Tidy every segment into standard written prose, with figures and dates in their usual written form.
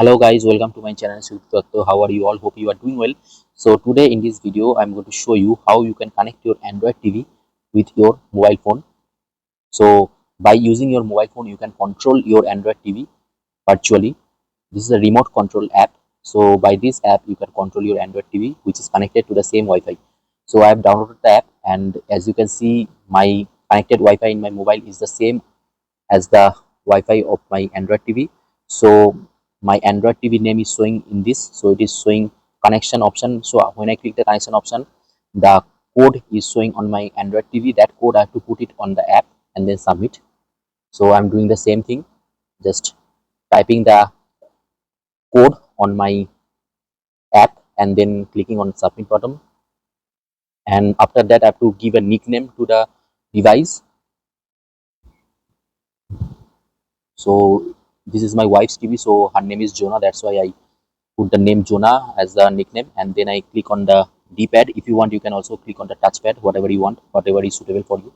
Hello guys, welcome to my channel Sudhakar. How are you all? Hope you are doing well. So today in this video I'm going to show you how you can connect your Android TV with your mobile phone. So by using your mobile phone you can control your Android TV virtually. This is a remote control app. So by this app you can control your Android TV which is connected to the same Wi-Fi. So I have downloaded the app, and as you can see my connected Wi-Fi in my mobile is the same as the Wi-Fi of my Android TV. So my Android TV name is showing in this. So it is showing connection option. So when I click the connection option, the code is showing on my Android TV. That code I have to put it on the app and then submit. So I'm doing the same thing, just typing the code on my app and then clicking on submit button. And after that I have to give a nickname to the device. So this is my wife's TV, so her name is Jonah. That's why I put the name Jonah as the nickname, and then I click on the D-pad. If you want, you can also click on the touchpad, whatever you want, whatever is suitable for you.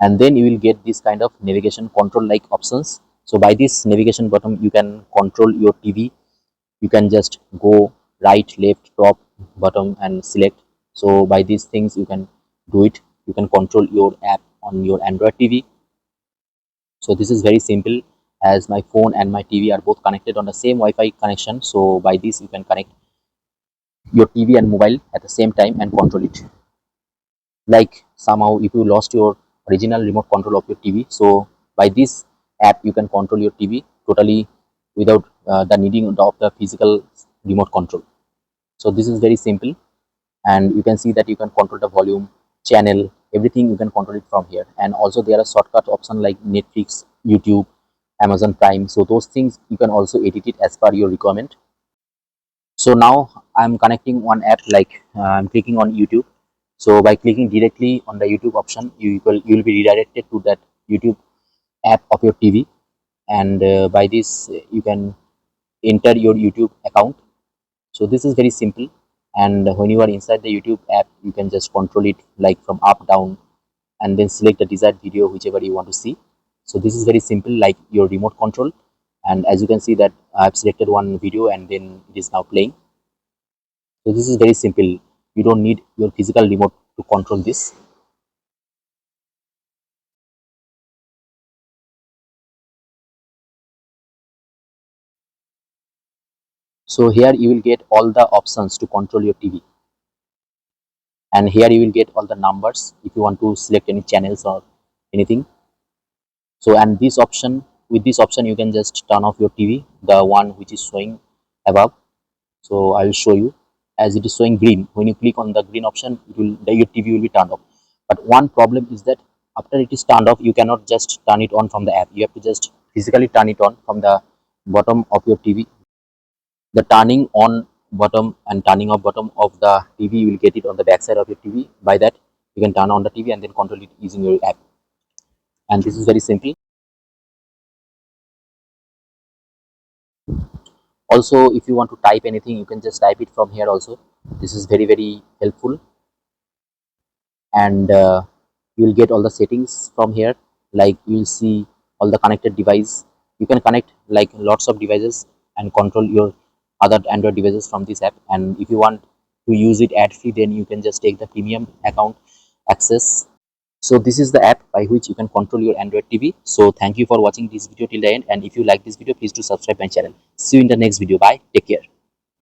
And then you will get this kind of navigation control like options. So by this navigation button, you can control your TV. You can just go right, left, top, bottom, and select. So by these things, you can do it. You can control your app on your Android TV. So this is very simple, as my phone and my TV are both connected on the same Wi-Fi connection. So by this you can connect your TV and mobile at the same time and control it. Like somehow if you lost your original remote control of your TV, so by this app you can control your TV totally without the needing of the physical remote control. So this is very simple, and you can see that you can control the volume, channel, everything you can control it from here. And also there are shortcut option like Netflix, YouTube, Amazon Prime. So those things you can also edit it as per your requirement. So now I'm connecting one app, like I'm clicking on YouTube. So by clicking directly on the YouTube option, you will be redirected to that YouTube app of your TV. And by this you can enter your YouTube account. So this is very simple, and when you are inside the YouTube app you can just control it like from up down, and then select the desired video whichever you want to see. So this is very simple, like your remote control. And as you can see that I have selected one video and then it is now playing. So this is very simple, you don't need your physical remote to control this. So here you will get all the options to control your TV, and here you will get all the numbers if you want to select any channels or anything. So and this option, with this option you can just turn off your TV, the one which is showing above. So I will show you. As it is showing green, when you click on the green option it will, your TV will be turned off. But one problem is that after it is turned off you cannot just turn it on from the app. You have to just physically turn it on from the bottom of your TV. The turning on bottom and turning off bottom of the TV, you will get it on the back side of your TV. By that you can turn on the TV and then control it using your app. And this is very simple. Also if you want to type anything you can just type it from here also. This is very helpful. And you will get all the settings from here, like you will see all the connected device. You can connect like lots of devices and control your other Android devices from this app. And if you want to use it ad free, then you can just take the premium account access. So this is the app by which you can control your Android TV. So thank you for watching this video till the end, and if you like this video please do subscribe my channel. See you in the next video. Bye, take care.